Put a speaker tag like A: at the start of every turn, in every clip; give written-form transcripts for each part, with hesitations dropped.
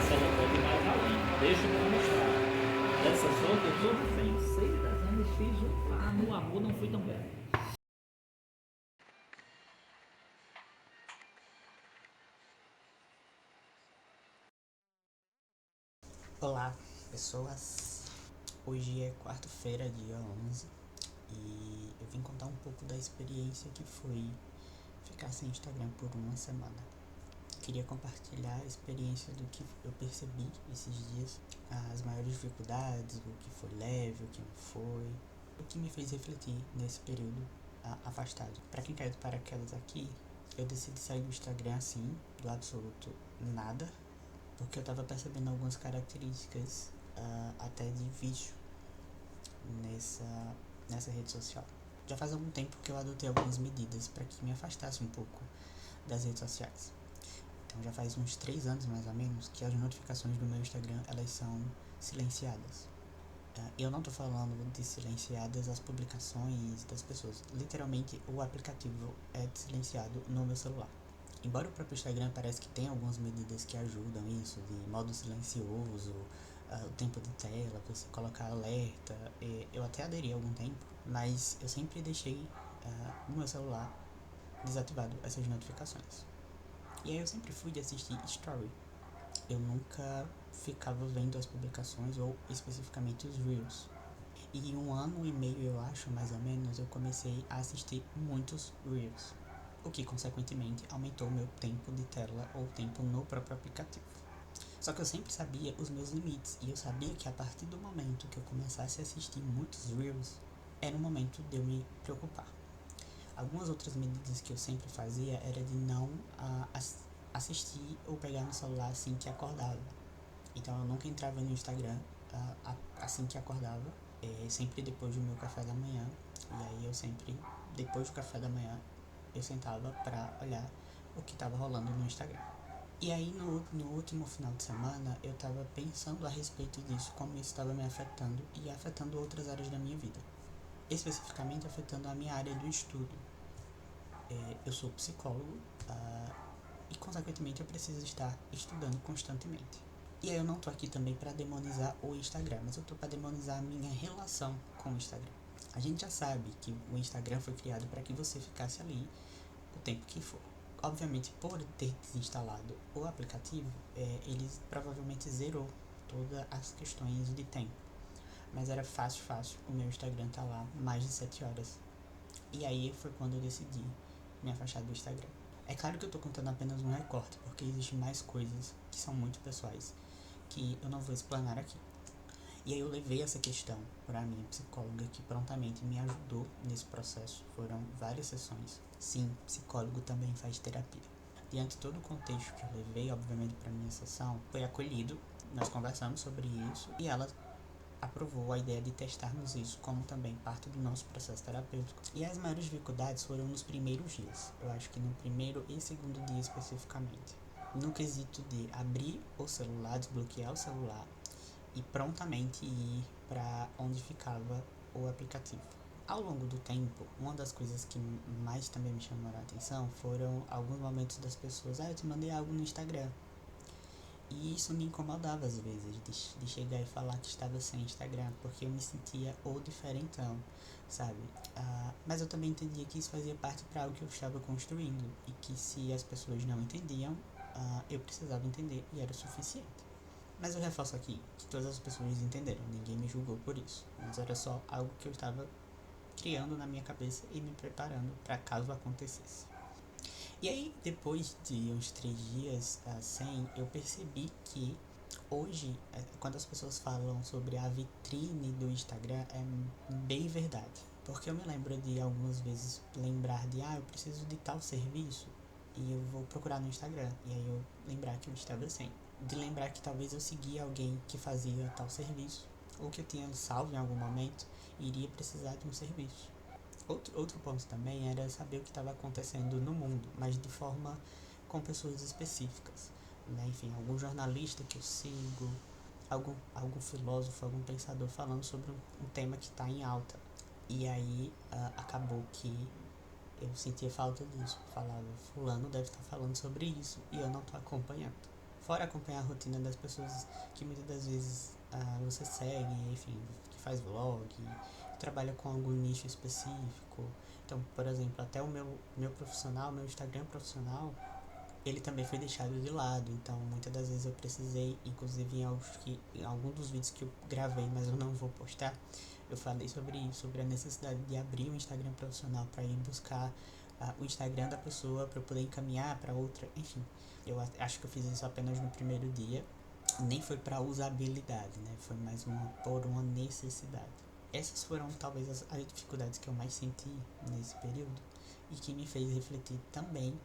A: ela pode ir mais além. Deixa eu mostrar. Dessa sorte eu sou refém. 6 anos fiz um par no amor, não fui tão bem.
B: Olá, pessoas. Hoje é quarta-feira, dia 11, e eu vim contar um pouco da experiência que foi ficar sem Instagram por uma semana. Queria compartilhar a experiência do que eu percebi esses dias, as maiores dificuldades, o que foi leve, o que não foi, o que me fez refletir nesse período afastado. Para quem caiu de paraquedas aqui, eu decidi sair do Instagram assim, do absoluto nada, porque eu tava percebendo algumas características até de vício nessa rede social. Já faz algum tempo que eu adotei algumas medidas para que me afastasse um pouco das redes sociais. Então já faz uns 3 anos mais ou menos que as notificações do meu Instagram elas são silenciadas. Eu não tô falando de silenciadas as publicações das pessoas. Literalmente o aplicativo é silenciado no meu celular. Embora o próprio Instagram parece que tem algumas medidas que ajudam isso, de modo silencioso, o tempo de tela, você colocar alerta, eu até aderi há algum tempo, mas eu sempre deixei no meu celular desativado essas notificações. E aí eu sempre fui de assistir story. Eu nunca ficava vendo as publicações ou especificamente os reels. E em 1 ano e meio, eu acho, mais ou menos, eu comecei a assistir muitos reels, o que consequentemente aumentou o meu tempo de tela ou tempo no próprio aplicativo. Só que eu sempre sabia os meus limites, e eu sabia que a partir do momento que eu começasse a assistir muitos reels, era o momento de eu me preocupar. Algumas outras medidas que eu sempre fazia era de não assistir ou pegar no celular assim que acordava. Então eu nunca entrava no Instagram assim que acordava, sempre depois do meu café da manhã. E aí eu sempre, depois do café da manhã, eu sentava pra olhar o que tava rolando no Instagram. E aí no último final de semana eu tava pensando a respeito disso, como isso estava me afetando e afetando outras áreas da minha vida. Especificamente afetando a minha área do estudo. Eu sou psicólogo e consequentemente eu preciso estar estudando constantemente. E aí eu não tô aqui também para demonizar o Instagram, mas eu tô para demonizar a minha relação com o Instagram. A gente já sabe que o Instagram foi criado para que você ficasse ali o tempo que for. Obviamente, por ter desinstalado o aplicativo, ele provavelmente zerou todas as questões de tempo. Mas era fácil, o meu Instagram tá lá mais de 7 horas. E aí foi quando eu decidi me afastar do Instagram. É claro que eu tô contando apenas um recorte, porque existem mais coisas que são muito pessoais, que eu não vou explanar aqui. E aí eu levei essa questão para a minha psicóloga, que prontamente me ajudou nesse processo. Foram várias sessões. Sim, psicólogo também faz terapia. Diante de todo o contexto que eu levei, obviamente, para minha sessão, foi acolhido. Nós conversamos sobre isso e ela aprovou a ideia de testarmos isso como também parte do nosso processo terapêutico. E as maiores dificuldades foram nos primeiros dias. Eu acho que no primeiro e segundo dia especificamente. No quesito de abrir o celular, desbloquear o celular e prontamente ir para onde ficava o aplicativo. Ao longo do tempo, uma das coisas que mais também me chamaram a atenção foram alguns momentos das pessoas: eu te mandei algo no Instagram. E isso me incomodava às vezes, de chegar e falar que estava sem Instagram, porque eu me sentia o diferentão, sabe? Mas eu também entendia que isso fazia parte para algo que eu estava construindo, e que se as pessoas não entendiam, eu precisava entender e era o suficiente. Mas eu reforço aqui que todas as pessoas entenderam, ninguém me julgou por isso, mas era só algo que eu estava criando na minha cabeça e me preparando para caso acontecesse. E aí, depois de uns 3 dias sem, eu percebi que hoje, quando as pessoas falam sobre a vitrine do Instagram, é bem verdade. Porque eu me lembro de algumas vezes lembrar de, eu preciso de tal serviço, e eu vou procurar no Instagram, e aí eu lembrar que eu estava sem. De lembrar que talvez eu seguia alguém que fazia tal serviço, ou que eu tinha salvo em algum momento e iria precisar de um serviço. Outro ponto também era saber o que estava acontecendo no mundo, mas de forma com pessoas específicas. Né? Enfim, algum jornalista que eu sigo, algum filósofo, algum pensador falando sobre um tema que está em alta. E aí acabou que eu sentia falta disso. Falava, fulano deve estar falando sobre isso e eu não estou acompanhando. Fora acompanhar a rotina das pessoas que muitas das vezes você segue, enfim, que faz vlog, que trabalha com algum nicho específico. Então, por exemplo, até o meu profissional, meu Instagram profissional, ele também foi deixado de lado. Então, muitas das vezes eu precisei, inclusive em algum dos vídeos que eu gravei, mas eu não vou postar, eu falei sobre isso, sobre a necessidade de abrir o Instagram profissional para ir buscar o Instagram da pessoa para eu poder encaminhar para outra, enfim. Eu acho que eu fiz isso apenas no primeiro dia, nem foi para usabilidade, né? Foi mais por uma necessidade. Essas foram talvez as dificuldades que eu mais senti nesse período e que me fez refletir também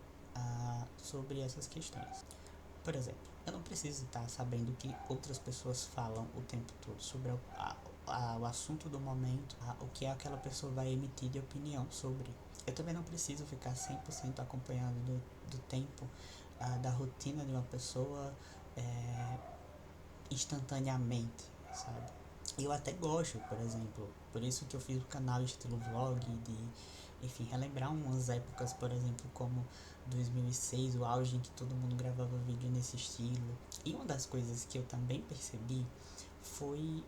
B: sobre essas questões. Por exemplo, eu não preciso estar sabendo o que outras pessoas falam o tempo todo sobre o assunto do momento, o que aquela pessoa vai emitir de opinião sobre. Eu também não preciso ficar 100% acompanhado do tempo, da rotina de uma pessoa instantaneamente, sabe? Eu até gosto, por exemplo, por isso que eu fiz o canal estilo vlog, de, enfim, relembrar umas épocas, por exemplo, como 2006, o auge em que todo mundo gravava vídeo nesse estilo. E uma das coisas que eu também percebi foi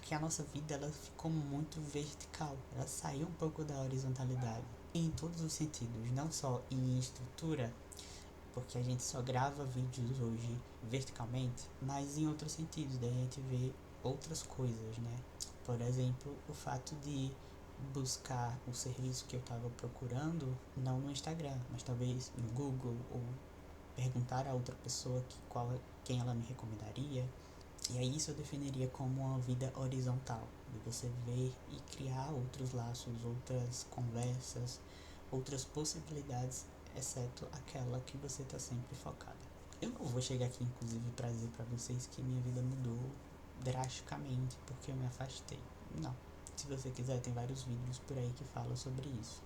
B: que a nossa vida ela ficou muito vertical, ela saiu um pouco da horizontalidade, em todos os sentidos, não só em estrutura, porque a gente só grava vídeos hoje verticalmente, mas em outros sentidos, daí a gente vê outras coisas, né? Por exemplo, o fato de buscar o serviço que eu estava procurando, não no Instagram, mas talvez no Google, ou perguntar a outra pessoa quem ela me recomendaria. E aí isso eu definiria como uma vida horizontal, de você ver e criar outros laços, outras conversas, outras possibilidades, exceto aquela que você está sempre focada. Eu não vou chegar aqui, inclusive, para dizer para vocês que minha vida mudou drasticamente porque eu me afastei. Não. Se você quiser, tem vários vídeos por aí que falam sobre isso.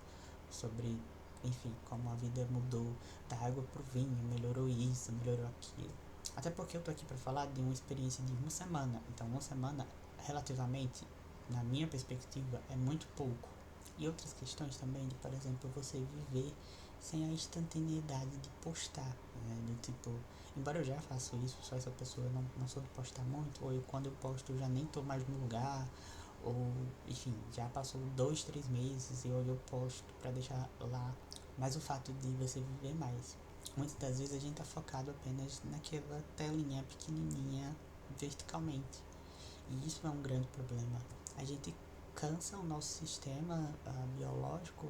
B: Sobre, enfim, como a vida mudou da água pro vinho, melhorou isso, melhorou aquilo. Até porque eu tô aqui para falar de uma experiência de uma semana. Então, uma semana, relativamente, na minha perspectiva, é muito pouco. E outras questões também, de, por exemplo, você viver sem a instantaneidade de postar, né? Do tipo, embora eu já faça isso, só essa pessoa não sou de postar muito, ou quando eu posto eu já nem tô mais no lugar, ou enfim, já passou 2, 3 meses e eu posto pra deixar lá. Mas o fato de você viver mais, muitas das vezes a gente tá focado apenas naquela telinha pequenininha verticalmente, e isso é um grande problema. A gente cansa o nosso sistema biológico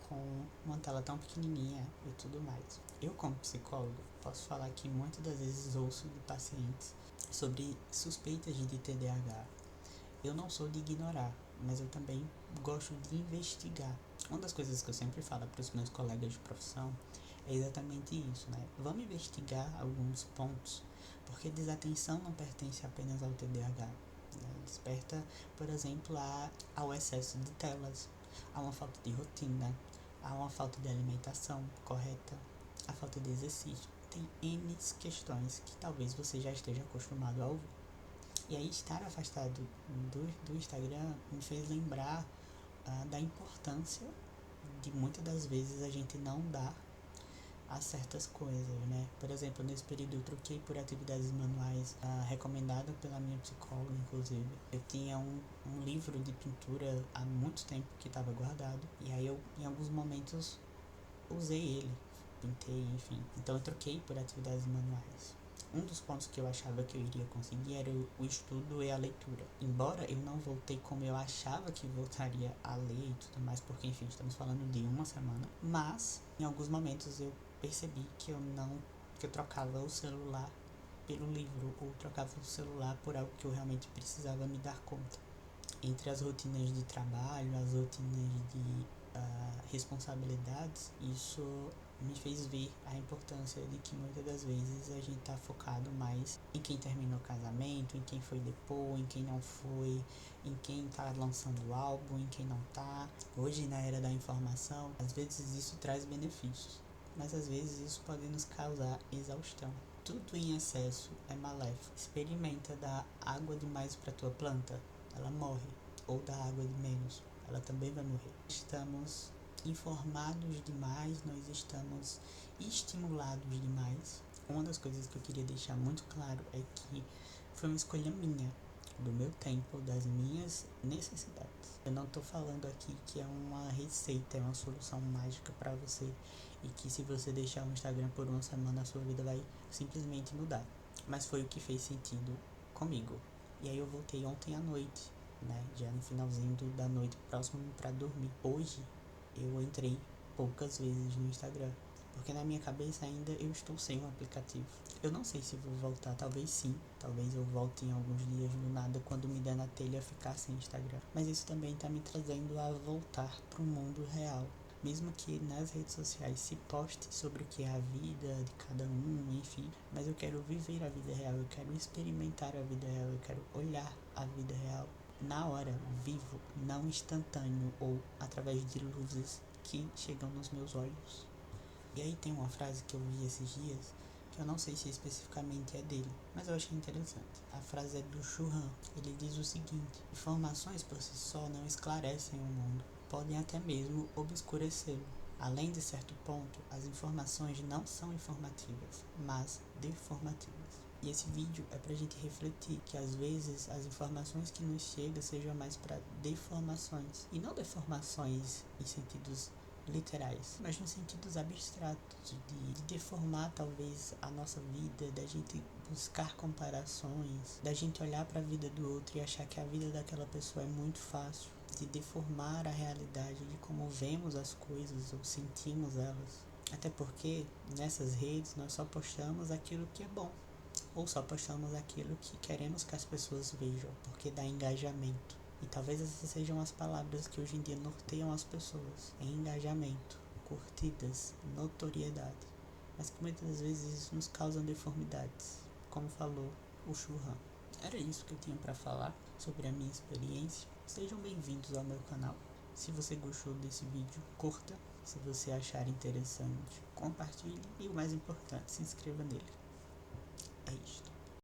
B: com uma tela tão pequenininha e tudo mais. Eu, como psicólogo, posso falar que muitas das vezes ouço de pacientes sobre suspeitas de TDAH. Eu não sou de ignorar, mas eu também gosto de investigar. Uma das coisas que eu sempre falo para os meus colegas de profissão é exatamente isso, né? Vamos investigar alguns pontos, porque desatenção não pertence apenas ao TDAH. Né? Desperta, por exemplo, ao excesso de telas, a uma falta de rotina, a uma falta de alimentação correta, a falta de exercício. Tem N questões que talvez você já esteja acostumado a ouvir. E aí estar afastado do Instagram me fez lembrar da importância de muitas das vezes a gente não dar a certas coisas, né? Por exemplo, nesse período eu troquei por atividades manuais recomendada pela minha psicóloga, inclusive. Eu tinha um livro de pintura há muito tempo que estava guardado, e aí eu, em alguns momentos, usei ele, pintei, enfim. Então eu troquei por atividades manuais. Um dos pontos que eu achava que eu iria conseguir era o estudo e a leitura. Embora eu não voltei como eu achava que voltaria a ler e tudo mais, porque enfim, estamos falando de uma semana. Mas, em alguns momentos eu percebi que eu trocava o celular pelo livro, ou trocava o celular por algo que eu realmente precisava me dar conta. Entre as rotinas de trabalho, as rotinas de responsabilidades, isso me fez ver a importância de que muitas das vezes a gente tá focado mais em quem terminou o casamento, em quem foi depois, em quem não foi, em quem tá lançando o álbum, em quem não tá. Hoje, na era da informação, às vezes isso traz benefícios, mas às vezes isso pode nos causar exaustão. Tudo em excesso é maléfico. Experimenta dar água demais para tua planta, ela morre. Ou dar água de menos, ela também vai morrer. Estamos informados demais, nós estamos estimulados demais, Uma das coisas que eu queria deixar muito claro é que foi uma escolha minha, do meu tempo, das minhas necessidades. Eu não tô falando aqui que é uma receita, é uma solução mágica para você e que se você deixar o Instagram por uma semana a sua vida vai simplesmente mudar. Mas foi o que fez sentido comigo. E aí eu voltei ontem à noite, né? Já no finalzinho da noite, próximo para dormir. Hoje eu entrei poucas vezes no Instagram, porque na minha cabeça ainda eu estou sem o aplicativo. Eu não sei se vou voltar, talvez sim, talvez eu volte em alguns dias do nada quando me der na telha ficar sem Instagram. Mas isso também está me trazendo a voltar para o mundo real. Mesmo que nas redes sociais se poste sobre o que é a vida de cada um, enfim, mas eu quero viver a vida real, eu quero experimentar a vida real, eu quero olhar a vida real na hora, vivo, não instantâneo ou através de luzes que chegam nos meus olhos. E aí tem uma frase que eu vi esses dias, que eu não sei se especificamente é dele, mas eu achei interessante. A frase é do Churran. Ele diz o seguinte: informações por si só não esclarecem o mundo, podem até mesmo obscurecê-lo. Além de certo ponto, as informações não são informativas, mas deformativas. E esse vídeo é pra gente refletir que às vezes as informações que nos chegam sejam mais para deformações, e não deformações em sentidos literais, mas nos sentidos abstratos, de deformar talvez a nossa vida, da gente buscar comparações, da gente olhar para a vida do outro e achar que a vida daquela pessoa é muito fácil, de deformar a realidade de como vemos as coisas ou sentimos elas. Até porque nessas redes nós só postamos aquilo que é bom, ou só postamos aquilo que queremos que as pessoas vejam, porque dá engajamento. E talvez essas sejam as palavras que hoje em dia norteiam as pessoas: engajamento, curtidas, notoriedade. Mas que muitas vezes nos causam deformidades, como falou o Churran. Era isso que eu tinha para falar sobre a minha experiência. Sejam bem-vindos ao meu canal. Se você gostou desse vídeo, curta. Se você achar interessante, compartilhe. E o mais importante, se inscreva nele. É isto.